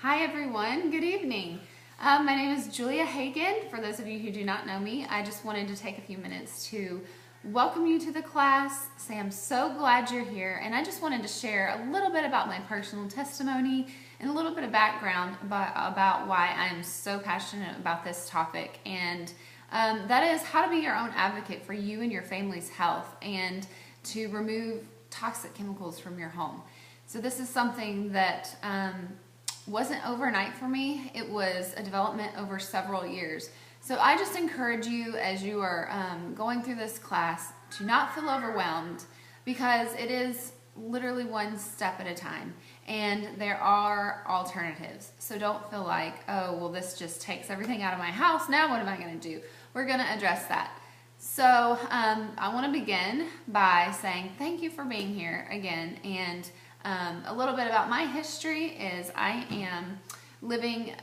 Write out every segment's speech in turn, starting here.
Hi everyone, good evening. My name is Julia Hagen. For those of you who do not know me, I just wanted to take a few minutes to welcome you to the class, say I'm so glad you're here, and I just wanted to share a little bit about my personal testimony and a little bit of background about why I'm so passionate about this topic, and that is how to be your own advocate for you and your family's health and to remove toxic chemicals from your home. So this is something that wasn't overnight for me. It was a development over several years. So I just encourage you as you are going through this class to not feel overwhelmed, because it is literally one step at a time and there are alternatives. So don't feel like, oh, well, this just takes everything out of my house. Now what am I going to do? We're going to address that. So I want to begin by saying thank you for being here again, and a little bit about my history is I am living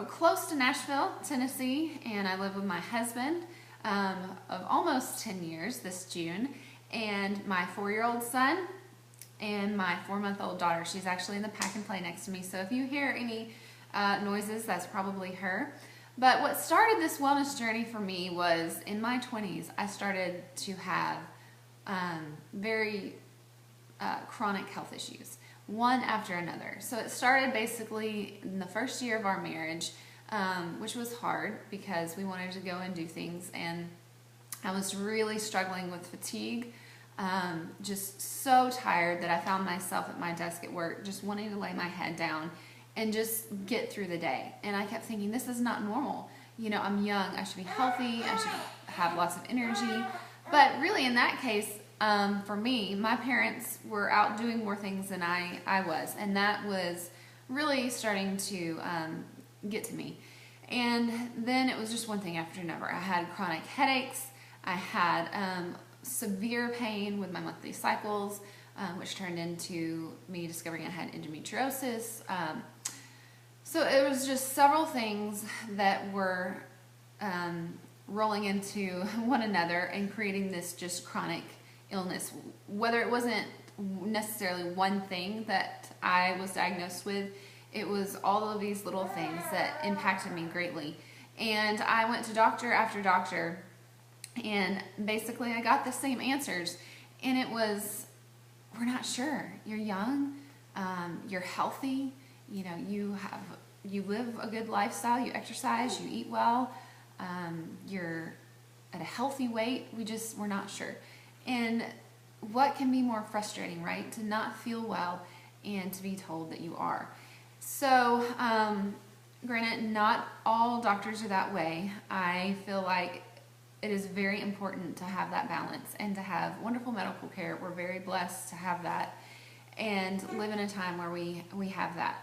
close to Nashville, Tennessee, and I live with my husband of almost 10 years this June, and my 4-year-old son and my 4-month-old daughter. She's actually in the pack and play next to me, so if you hear any noises, that's probably her. But what started this wellness journey for me was in my 20s, I started to have very chronic health issues, one after another. So it started basically in the first year of our marriage, which was hard because we wanted to go and do things, and I was really struggling with fatigue, just so tired that I found myself at my desk at work just wanting to lay my head down and just get through the day. And I kept thinking, this is not normal. You know, I'm young, I should be healthy, I should have lots of energy. But really in that case, for me, my parents were out doing more things than I was, and that was really starting to get to me. And then it was just one thing after another. I had chronic headaches, I had severe pain with my monthly cycles, which turned into me discovering I had endometriosis. So it was just several things that were rolling into one another and creating this just chronic illness. Whether it wasn't necessarily one thing that I was diagnosed with, it was all of these little things that impacted me greatly. And I went to doctor after doctor, and basically I got the same answers. And it was, we're not sure. You're young, you're healthy, you know, you live a good lifestyle, you exercise, you eat well, you're at a healthy weight. We're not sure. And what can be more frustrating, right? To not feel well and to be told that you are. So, granted, not all doctors are that way. I feel like it is very important to have that balance and to have wonderful medical care. We're very blessed to have that and live in a time where we have that.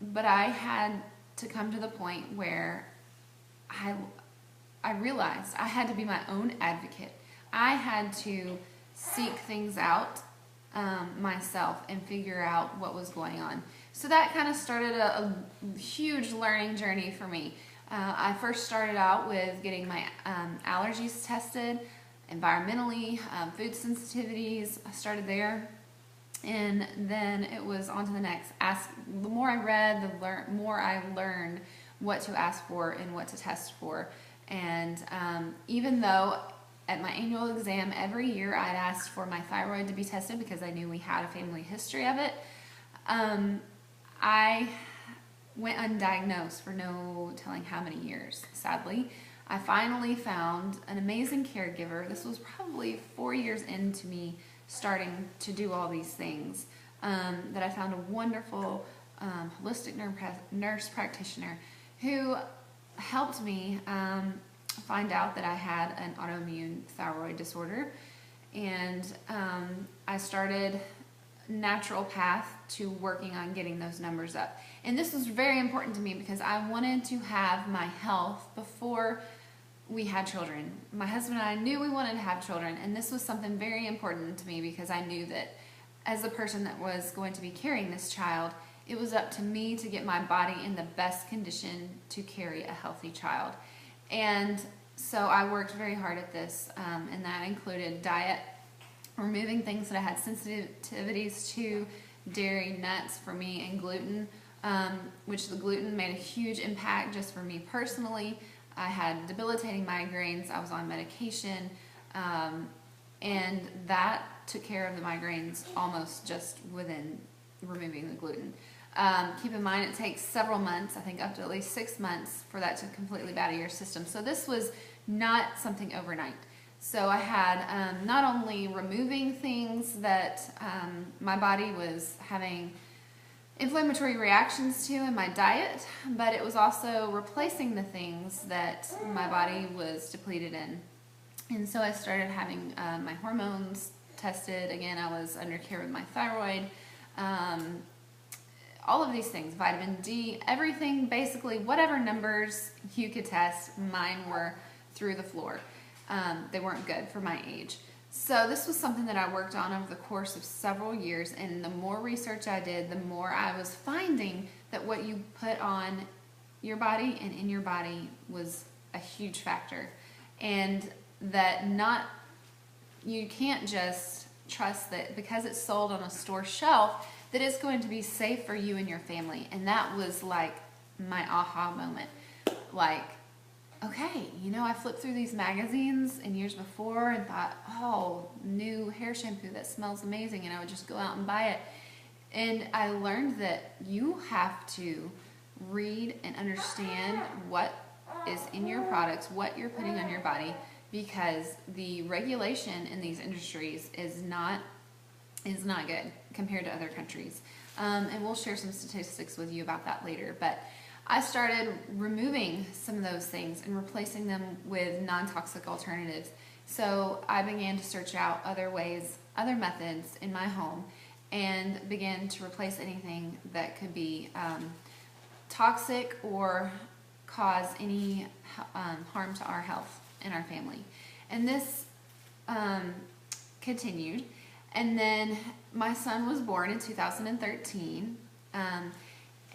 But I had to come to the point where I realized I had to be my own advocate. I had to seek things out myself and figure out what was going on. So that kind of started a huge learning journey for me. I first started out with getting my allergies tested, environmentally, food sensitivities. I started there. And then it was on to the next. The more I read, the more I learned what to ask for and what to test for. And even though at my annual exam every year I'd asked for my thyroid to be tested because I knew we had a family history of it, I went undiagnosed for no telling how many years, sadly. I finally found an amazing caregiver. This was probably 4 years into me starting to do all these things, that I found a wonderful holistic nurse practitioner who helped me find out that I had an autoimmune thyroid disorder, and I started natural path to working on getting those numbers up. And this was very important to me because I wanted to have my health before we had children. My husband and I knew we wanted to have children, and this was something very important to me because I knew that as the person that was going to be carrying this child, it was up to me to get my body in the best condition to carry a healthy child. And so I worked very hard at this, and that included diet, removing things that I had sensitivities to, dairy, nuts for me, and gluten, which the gluten made a huge impact just for me personally. I had debilitating migraines. I was on medication, and that took care of the migraines almost just within removing the gluten. Keep in mind it takes several months, I think up to at least 6 months, for that to completely get out of your system. So this was not something overnight. So I had not only removing things that my body was having inflammatory reactions to in my diet, but it was also replacing the things that my body was depleted in. And so I started having my hormones tested. Again, I was under care with my thyroid. All of these things, vitamin D, everything, basically whatever numbers you could test, mine were through the floor. They weren't good for my age. So this was something that I worked on over the course of several years, and the more research I did, the more I was finding that what you put on your body and in your body was a huge factor. And that you can't just trust that because it's sold on a store shelf that it's going to be safe for you and your family. And that was like my aha moment. Like, okay, I flipped through these magazines in years before and thought, oh, new hair shampoo that smells amazing, and I would just go out and buy it. And I learned that you have to read and understand what is in your products, what you're putting on your body, because the regulation in these industries is not good compared to other countries. And we'll share some statistics with you about that later. But I started removing some of those things and replacing them with non-toxic alternatives. So I began to search out other ways, other methods in my home, and began to replace anything that could be toxic or cause any harm to our health and our family. And this continued. And then my son was born in 2013.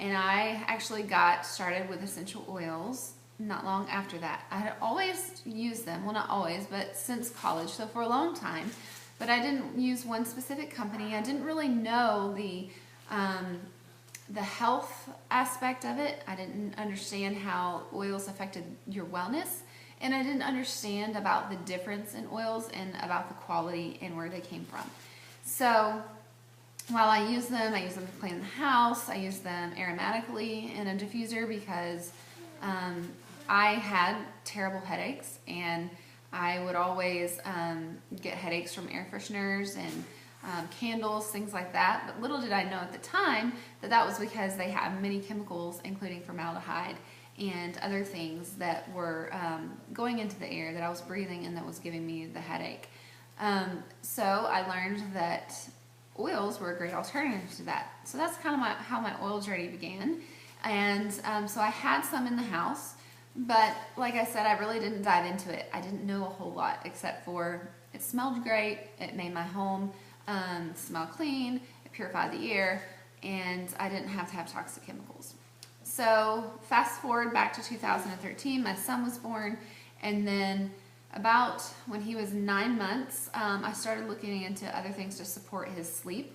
And I actually got started with essential oils not long after that. I had always used them, well, not always, but since college, so for a long time. But I didn't use one specific company. I didn't really know the health aspect of it. I didn't understand how oils affected your wellness. And I didn't understand about the difference in oils and about the quality and where they came from. So while I use them to clean the house. I use them aromatically in a diffuser because I had terrible headaches, and I would always get headaches from air fresheners and candles, things like that. But little did I know at the time that that was because they had many chemicals, including formaldehyde and other things that were going into the air that I was breathing and that was giving me the headache. So I learned that oils were a great alternative to that. So that's kind of how my oil journey began. And so I had some in the house, but like I said, I really didn't dive into it. I didn't know a whole lot except for it smelled great, it made my home smell clean, it purified the air, and I didn't have to have toxic chemicals. So fast forward back to 2013, my son was born, and then about when he was 9 months, I started looking into other things to support his sleep.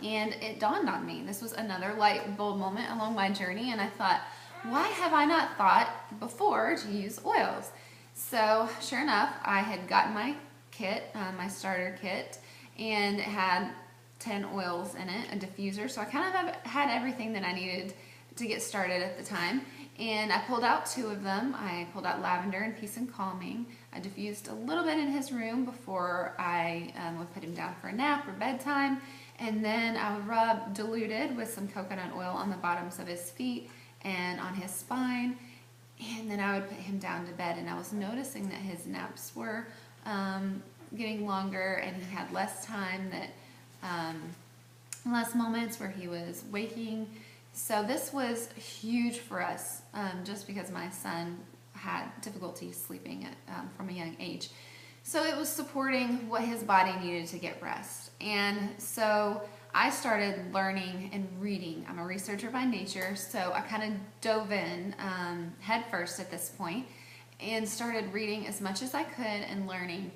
And it dawned on me, this was another light bulb moment along my journey, and I thought, why have I not thought before to use oils? So sure enough, I had gotten my kit, my starter kit, and it had 10 oils in it, a diffuser. So I kind of had everything that I needed to get started at the time. And I pulled out 2 of them. I pulled out lavender and peace and calming. I diffused a little bit in his room before I would put him down for a nap or bedtime. And then I would rub diluted with some coconut oil on the bottoms of his feet and on his spine. And then I would put him down to bed. And I was noticing that his naps were getting longer, and he had less time, less moments where he was waking. So this was huge for us, just because my son had difficulty sleeping from a young age. So it was supporting what his body needed to get rest. And so I started learning and reading. I'm a researcher by nature, so I kind of dove in head first at this point and started reading as much as I could and learning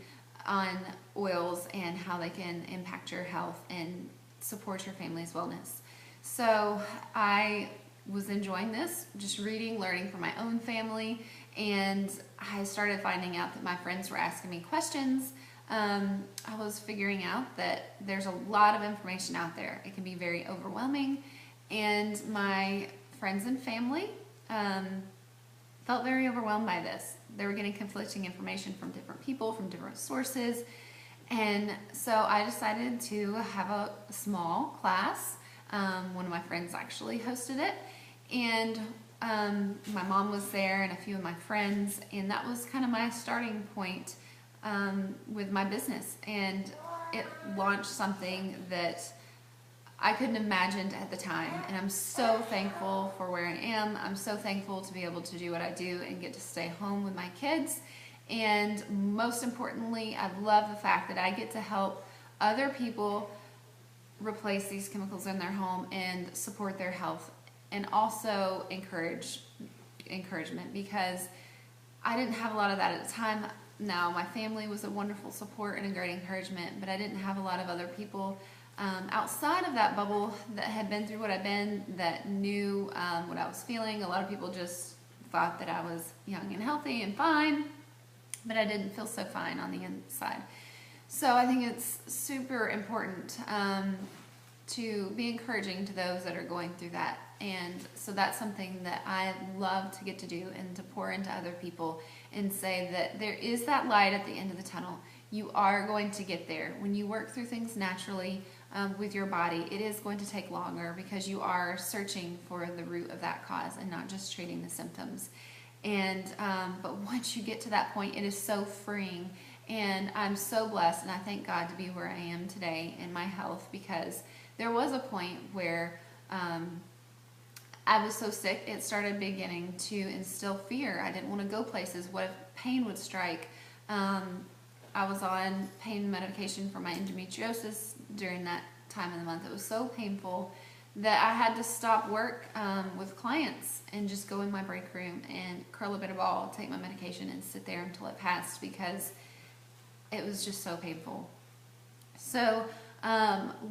on oils and how they can impact your health and support your family's wellness. So I was enjoying this, just reading, learning from my own family, and I started finding out that my friends were asking me questions. I was figuring out that there's a lot of information out there. It can be very overwhelming, and my friends and family felt very overwhelmed by this. They were getting conflicting information from different people, from different sources, and so I decided to have a small class. One of my friends actually hosted it, and my mom was there and a few of my friends, and that was kind of my starting point with my business, and it launched something that I couldn't imagine at the time, and I'm so thankful for where I am. I'm so thankful to be able to do what I do and get to stay home with my kids, and most importantly, I love the fact that I get to help other people replace these chemicals in their home and support their health, and also encouragement, because I didn't have a lot of that at the time. Now, my family was a wonderful support and a great encouragement, but I didn't have a lot of other people outside of that bubble that had been through what I'd been, that knew what I was feeling. A lot of people just thought that I was young and healthy and fine, but I didn't feel so fine on the inside. So I think it's super important to be encouraging to those that are going through that. And so that's something that I love to get to do, and to pour into other people and say that there is that light at the end of the tunnel. You are going to get there. When you work through things naturally with your body, it is going to take longer, because you are searching for the root of that cause and not just treating the symptoms. And but once you get to that point, it is so freeing. And I'm so blessed, and I thank God to be where I am today in my health, because there was a point where I was so sick, it started beginning to instill fear. I didn't want to go places. What if pain would strike? I was on pain medication for my endometriosis during that time of the month. It was so painful that I had to stop work with clients and just go in my break room and curl a bit of ball, take my medication, and sit there until it passed, because it was just so painful. So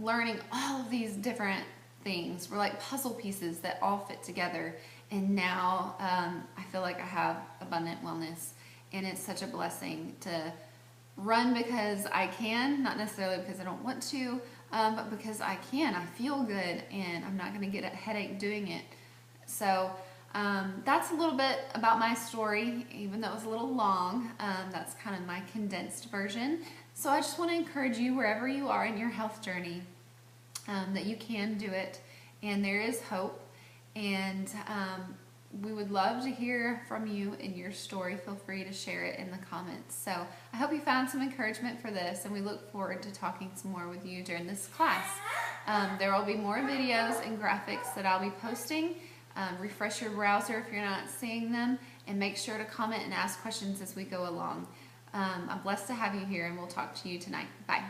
learning all of these different things were like puzzle pieces that all fit together, and now I feel like I have abundant wellness, and it's such a blessing to run because I can, not necessarily because I don't want to, but because I can. I feel good, and I'm not going to get a headache doing it. So that's a little bit about my story, even though it was a little long. That's kind of my condensed version. So I just want to encourage you, wherever you are in your health journey, that you can do it, and there is hope. And we would love to hear from you in your story. Feel free to share it in the comments. So I hope you found some encouragement for this, and we look forward to talking some more with you during this class. There will be more videos and graphics that I'll be posting. Refresh your browser if you're not seeing them, and make sure to comment and ask questions as we go along. I'm blessed to have you here, and we'll talk to you tonight. Bye.